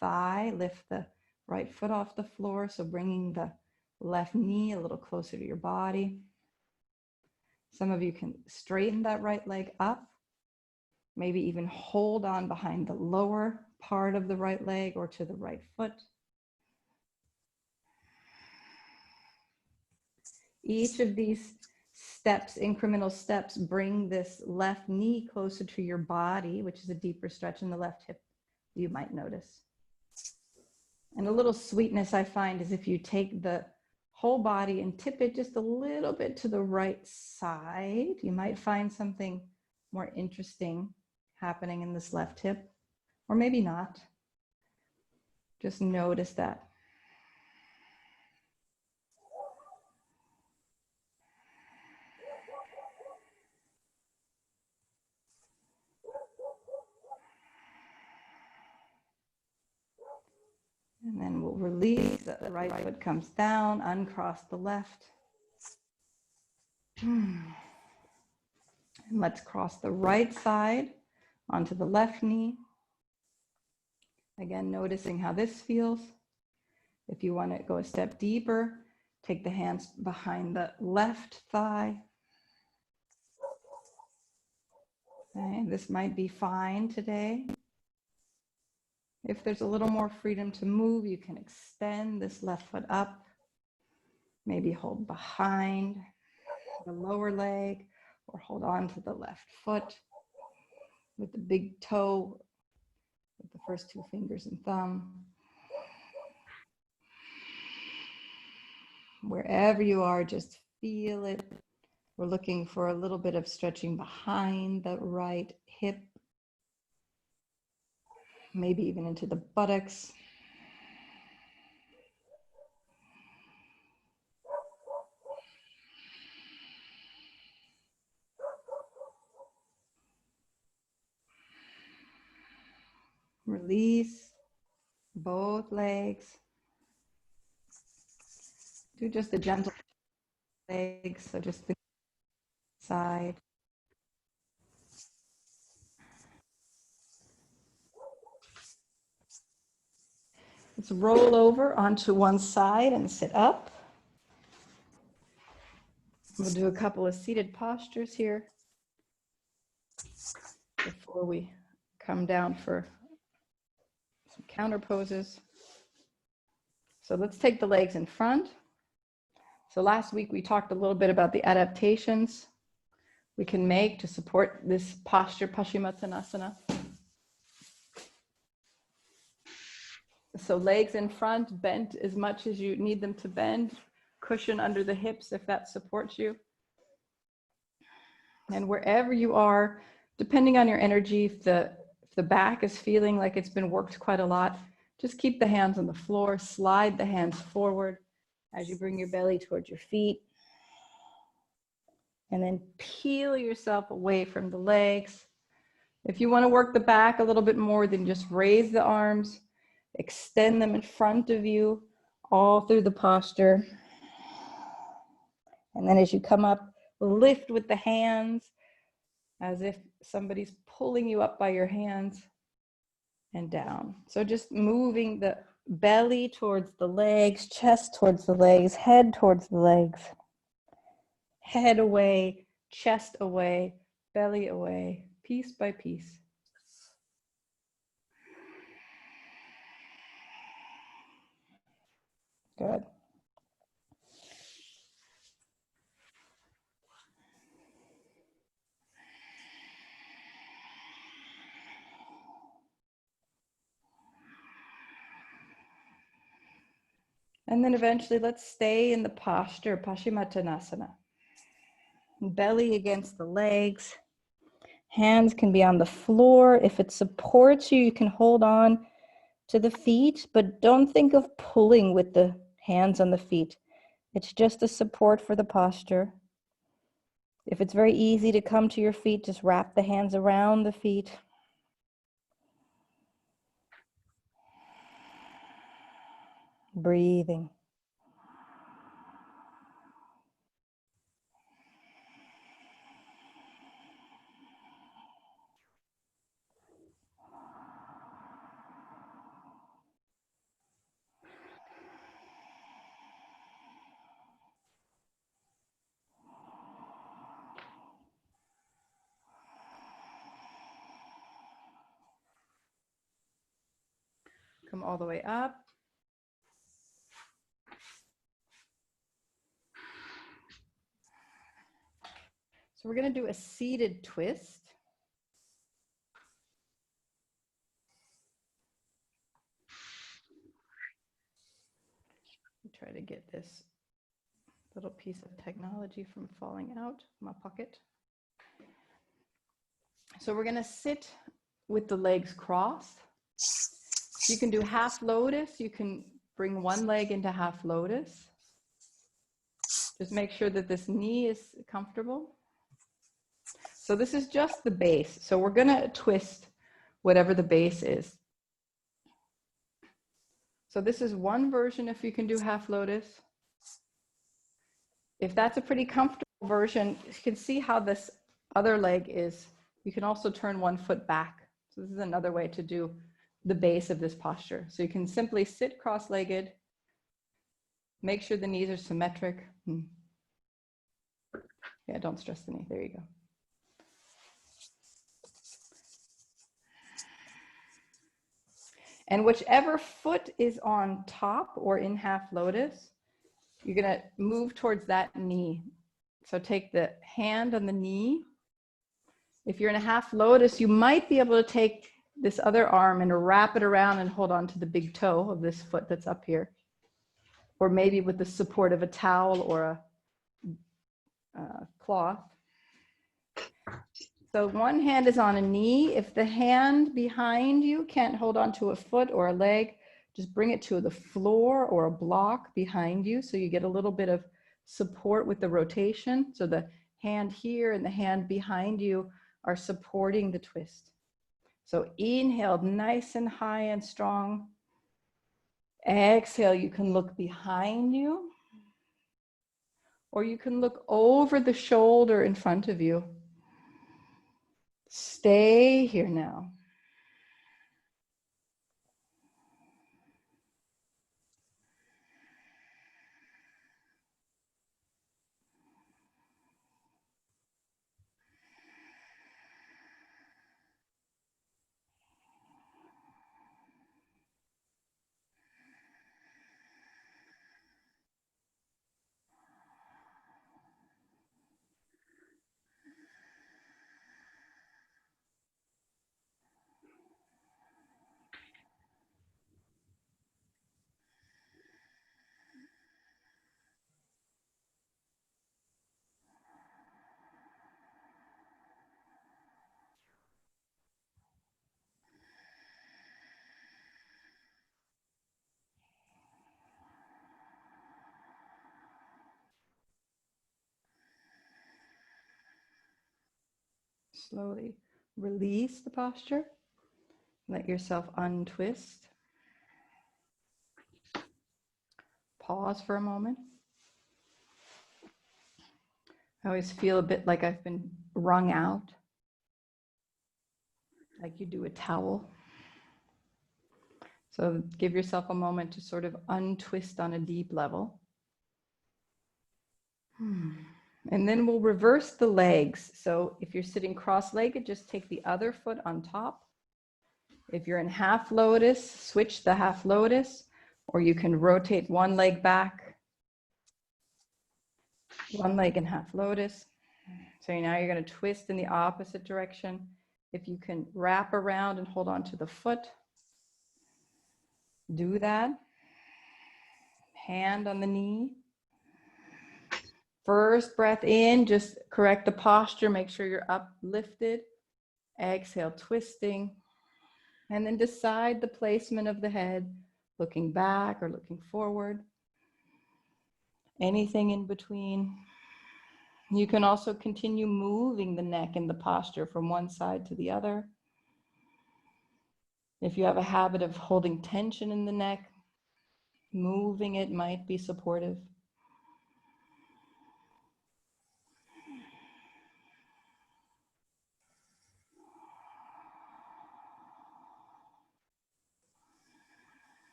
thigh, lift the right foot off the floor. So bringing the left knee a little closer to your body. Some of you can straighten that right leg up, maybe even hold on behind the lower part of the right leg or to the right foot. Each of these steps, incremental steps, bring this left knee closer to your body, which is a deeper stretch in the left hip, you might notice. And a little sweetness I find is if you take the whole body and tip it just a little bit to the right side, you might find something more interesting happening in this left hip, or maybe not. Just notice that. And then we'll release, the right foot comes down, uncross the left. And let's cross the right side onto the left knee. Again, noticing how this feels. If you want to go a step deeper, take the hands behind the left thigh. Okay, this might be fine today. If there's a little more freedom to move, you can extend this left foot up. Maybe hold behind the lower leg or hold on to the left foot with the big toe, with the first two fingers and thumb. Wherever you are, just feel it. We're looking for a little bit of stretching behind the right hip, maybe even into the buttocks. Release both legs. Do just a gentle legs, so just the side. Let's roll over onto one side and sit up. We'll do a couple of seated postures here before we come down for some counter poses. So let's take the legs in front. So last week we talked a little bit about the adaptations we can make to support this posture, Paschimottanasana. So legs in front, bent as much as you need them to bend, cushion under the hips if that supports you. And wherever you are, depending on your energy, if the back is feeling like it's been worked quite a lot, just keep the hands on the floor, slide the hands forward as you bring your belly towards your feet. And then peel yourself away from the legs. If you want to work the back a little bit more, then just raise the arms, extend them in front of you, all through the posture. And then as you come up, lift with the hands as if somebody's pulling you up by your hands and down. So just moving the belly towards the legs, chest towards the legs, head towards the legs. Head away, chest away, belly away, piece by piece. Good. And then eventually let's stay in the posture, Paschimottanasana. Belly against the legs. Hands can be on the floor. If it supports you, you can hold on to the feet, but don't think of pulling with the hands on the feet. It's just a support for the posture. If it's very easy to come to your feet, just wrap the hands around the feet. Breathing. Come all the way up. So we're going to do a seated twist. Try to get this little piece of technology from falling out of my pocket. So we're going to sit with the legs crossed. You can do half lotus. You can bring one leg into half lotus. Just make sure that this knee is comfortable. So this is just the base. So we're going to twist whatever the base is. So this is one version if you can do half lotus. If that's a pretty comfortable version, you can see how this other leg is. You can also turn one foot back. So this is another way to do the base of this posture. So you can simply sit cross-legged, make sure the knees are symmetric. Yeah, don't stress the knee. There you go. And whichever foot is on top or in half lotus, you're going to move towards that knee. So take the hand on the knee. If you're in a half lotus, you might be able to take this other arm and wrap it around and hold on to the big toe of this foot that's up here. Or maybe with the support of a towel or a cloth. So one hand is on a knee. If the hand behind you can't hold on to a foot or a leg, just bring it to the floor or a block behind you so you get a little bit of support with the rotation. So the hand here and the hand behind you are supporting the twist. So inhale, nice and high and strong. Exhale, you can look behind you, or you can look over the shoulder in front of you. Stay here now. Slowly release the posture. Let yourself untwist. Pause for a moment. I always feel a bit like I've been wrung out, like you do a towel. So give yourself a moment to sort of untwist on a deep level. And then we'll reverse the legs. So if you're sitting cross-legged, just take the other foot on top. If you're in half lotus, switch the half lotus. Or you can rotate one leg back, one leg in half lotus. So now you're going to twist in the opposite direction. If you can wrap around and hold on to the foot, do that. Hand on the knee. First breath in, just correct the posture, make sure you're uplifted. Exhale, twisting. And then decide the placement of the head, looking back or looking forward. Anything in between. You can also continue moving the neck and the posture from one side to the other. If you have a habit of holding tension in the neck, moving it might be supportive.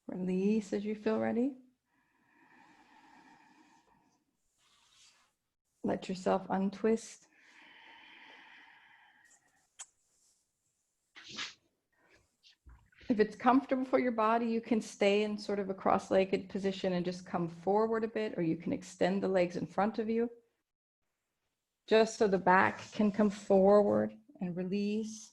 Release as you feel ready. Let yourself untwist. If it's comfortable for your body, you can stay in sort of a cross-legged position and just come forward a bit, or you can extend the legs in front of you, just so the back can come forward and release.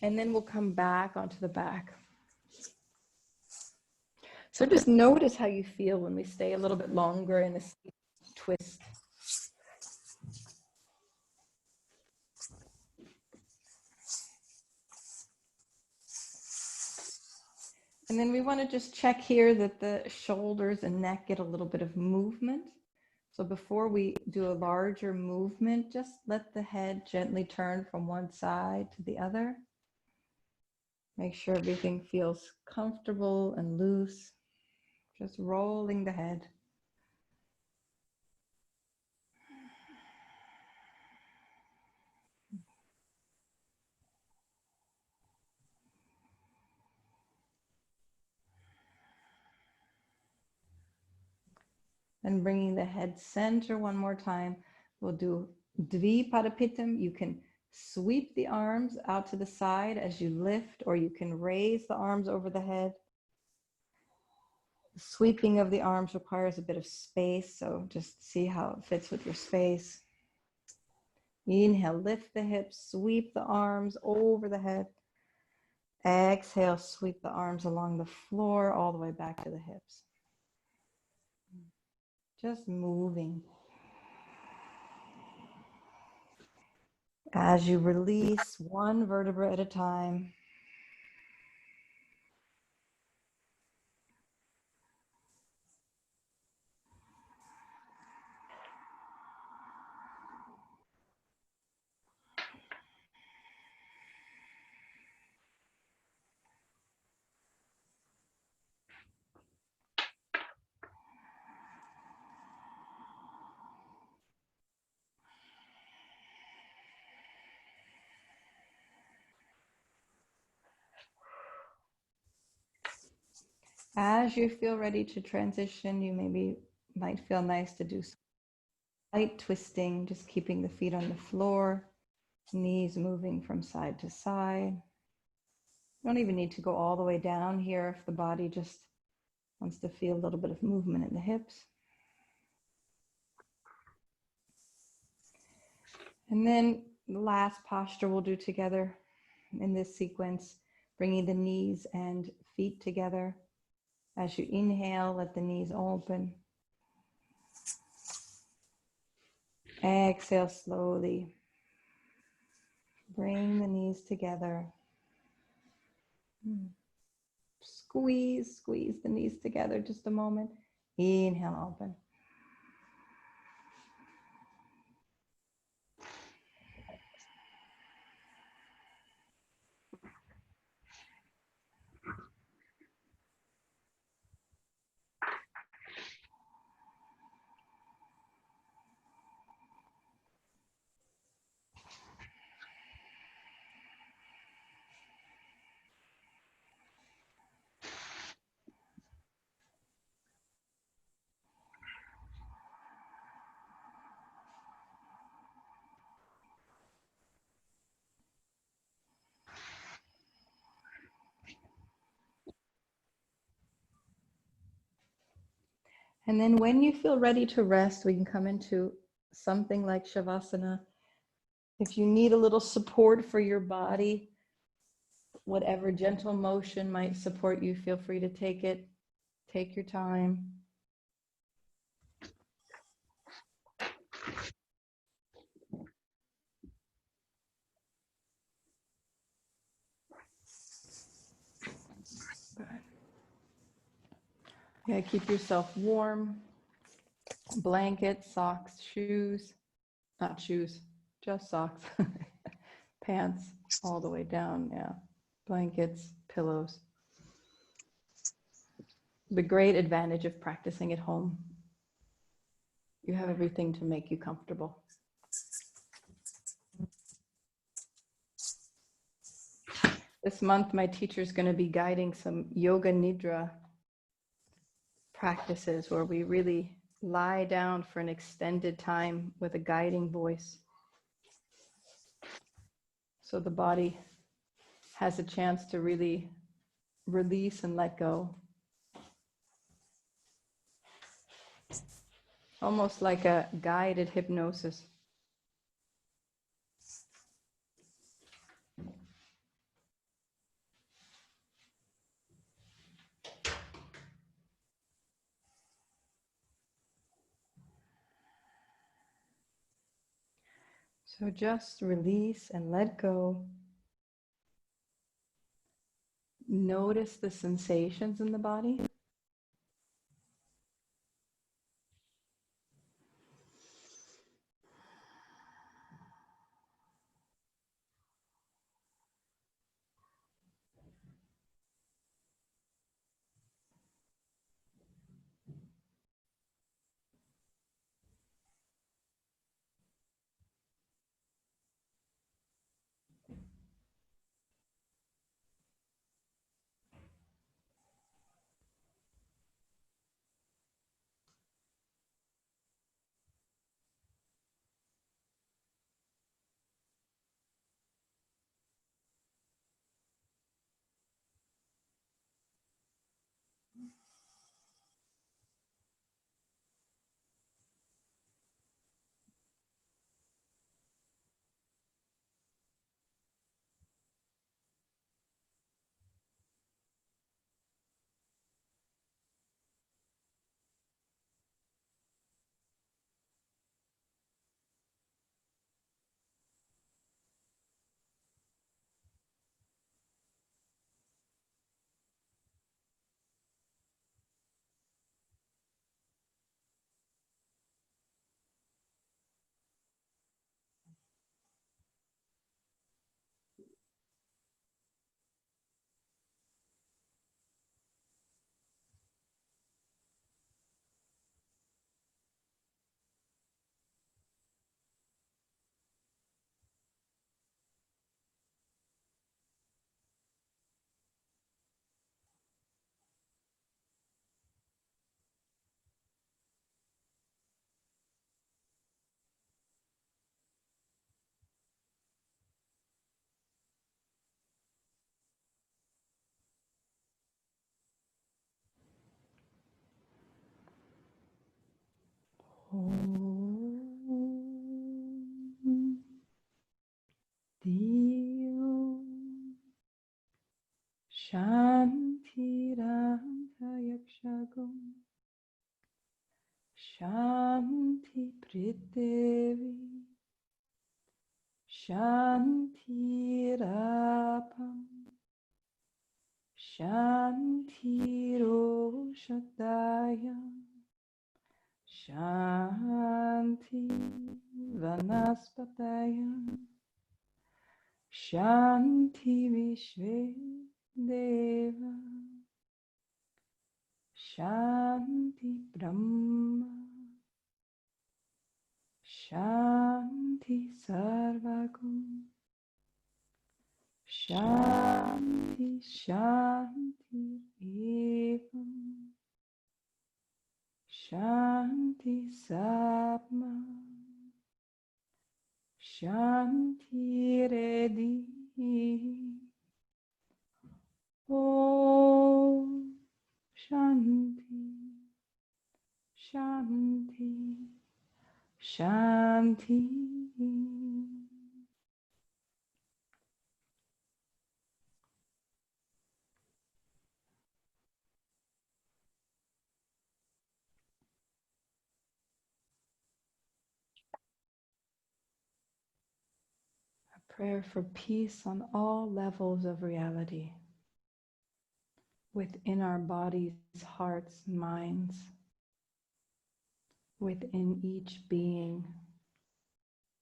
And then we'll come back onto the back. So just notice how you feel when we stay a little bit longer in this twist. And then we want to just check here that the shoulders and neck get a little bit of movement. So before we do a larger movement, just let the head gently turn from one side to the other. Make sure everything feels comfortable and loose. Just rolling the head. And bringing the head center one more time. We'll do Dvipadapitam. You can sweep the arms out to the side as you lift, or you can raise the arms over the head. The sweeping of the arms requires a bit of space, so just see how it fits with your space. Inhale, lift the hips, sweep the arms over the head. Exhale, sweep the arms along the floor all the way back to the hips. Just moving. As you release one vertebra at a time. As you feel ready to transition, you might feel nice to do some light twisting, just keeping the feet on the floor, knees moving from side to side. You don't even need to go all the way down here if the body just wants to feel a little bit of movement in the hips. And then the last posture we'll do together in this sequence, bringing the knees and feet together. As you inhale, let the knees open. Exhale slowly. Bring the knees together. Squeeze the knees together just a moment. Inhale, open. And then when you feel ready to rest, we can come into something like Shavasana. If you need a little support for your body, whatever gentle motion might support you, feel free to take it. Take your time. Good. Yeah, keep yourself warm. Blankets, socks, shoes, not shoes, just socks, pants all the way down. Yeah, blankets, pillows. The great advantage of practicing at home. You have everything to make you comfortable. This month, my teacher is going to be guiding some yoga nidra practices where we really lie down for an extended time with a guiding voice. So the body has a chance to really release and let go. Almost like a guided hypnosis. So just release and let go. Notice the sensations in the body. Om Dio Shantirantaya Shanti Prithvi Shanti Rapam Shanti Roshadaya Shanti Vanaspataya Shanti Vishve Deva Shanti Brahma Shanti Sarvagam Shanti Shanti Evam Shanti Satma Shanti Redi Om Shanti Shanti Shanti. A prayer for peace on all levels of reality, within our bodies, hearts, minds, within each being,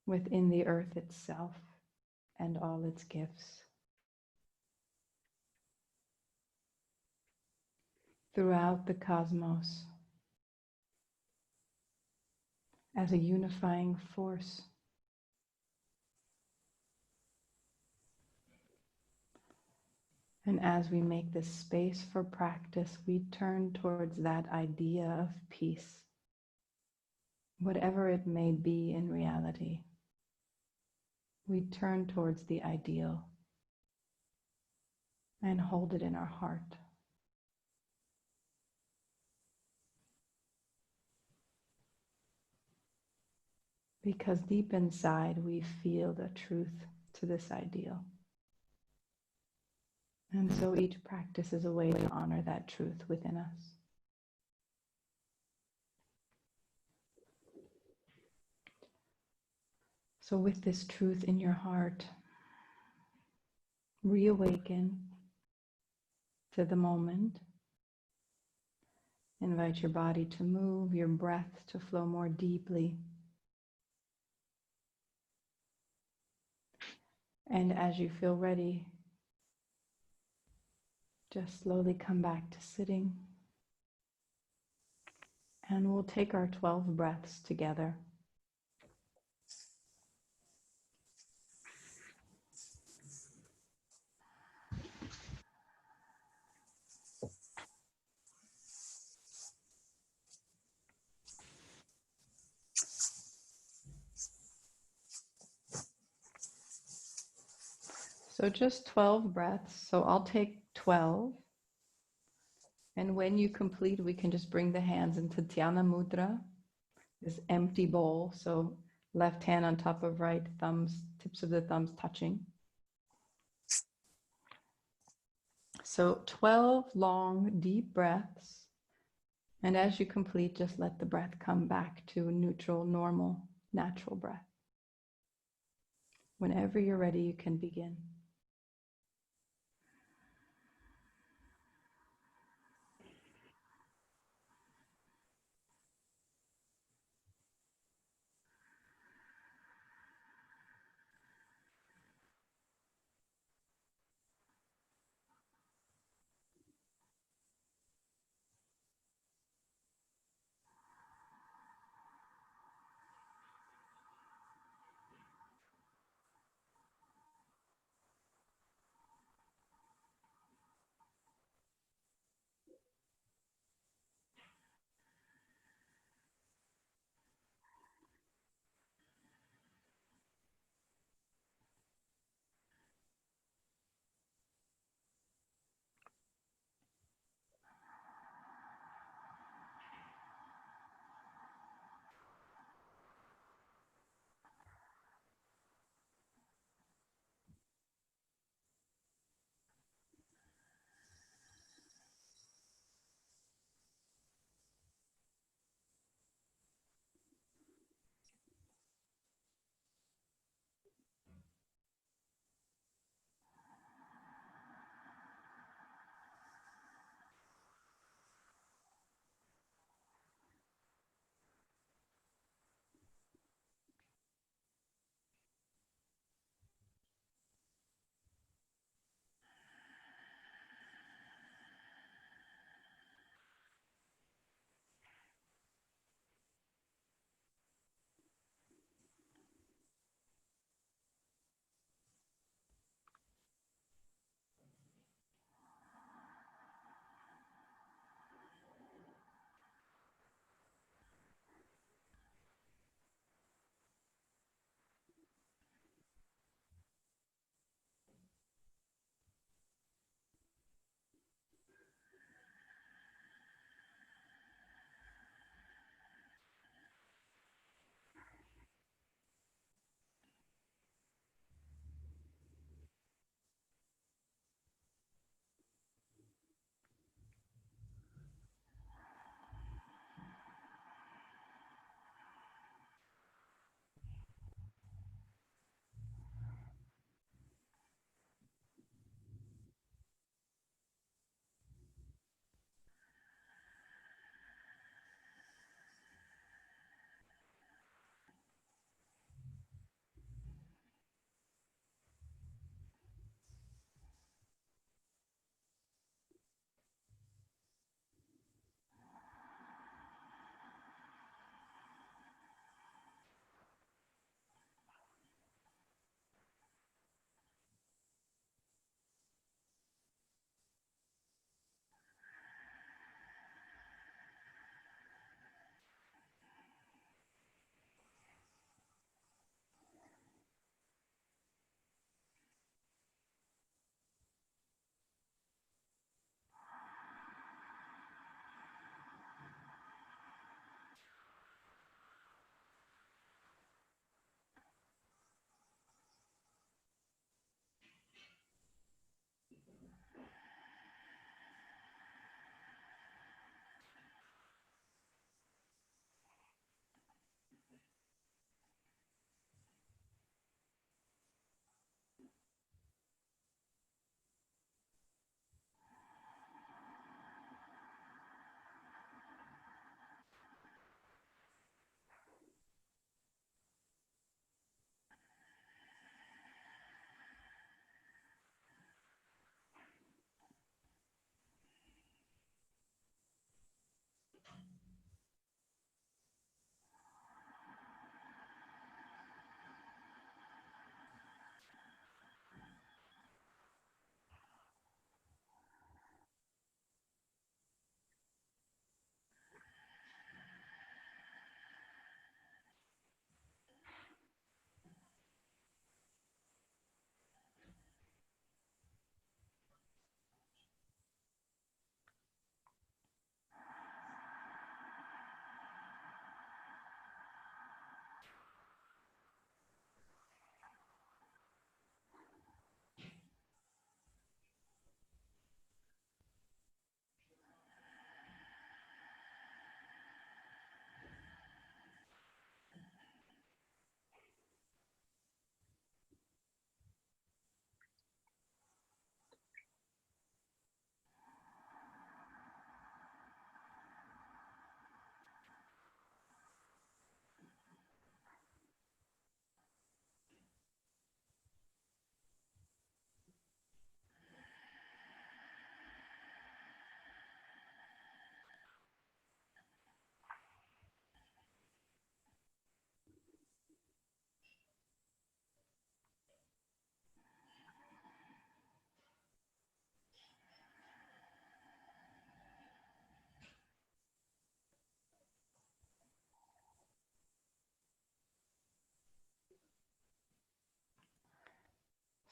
within the earth itself and all its gifts, throughout the cosmos as a unifying force. And as we make this space for practice, we turn towards that idea of peace, whatever it may be in reality. We turn towards the ideal and hold it in our heart. Because deep inside we feel the truth to this ideal. And so each practice is a way to honor that truth within us. So with this truth in your heart, reawaken to the moment. Invite your body to move, your breath to flow more deeply. And as you feel ready, just slowly come back to sitting. And we'll take our 12 breaths together. So just 12 breaths. So I'll take 12. And when you complete, we can just bring the hands into Dhyana Mudra, this empty bowl. So left hand on top of right, thumbs, tips of the thumbs touching. So 12 long, deep breaths. And as you complete, just let the breath come back to neutral, normal, natural breath. Whenever you're ready, you can begin.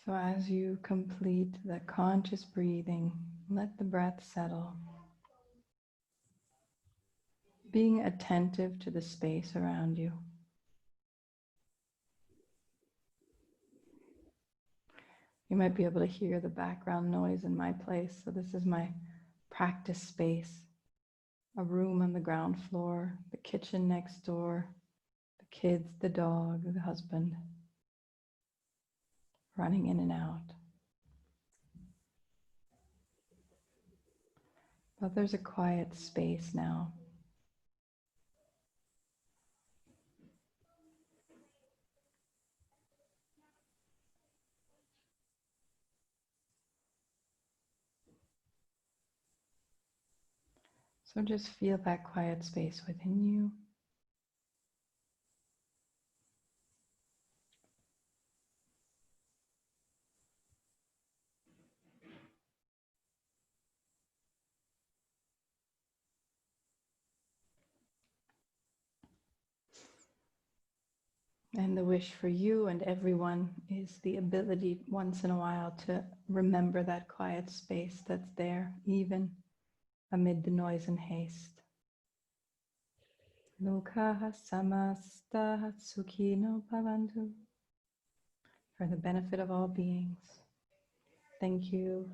So as you complete the conscious breathing, let the breath settle. Being attentive to the space around you. You might be able to hear the background noise in my place. So this is my practice space. A room on the ground floor, the kitchen next door, the kids, the dog, the husband, running in and out. But there's a quiet space now. So just feel that quiet space within you. And the wish for you and everyone is the ability once in a while to remember that quiet space that's there, even amid the noise and haste. Lokaha samasta sukhino bhavantu. For the benefit of all beings. Thank you.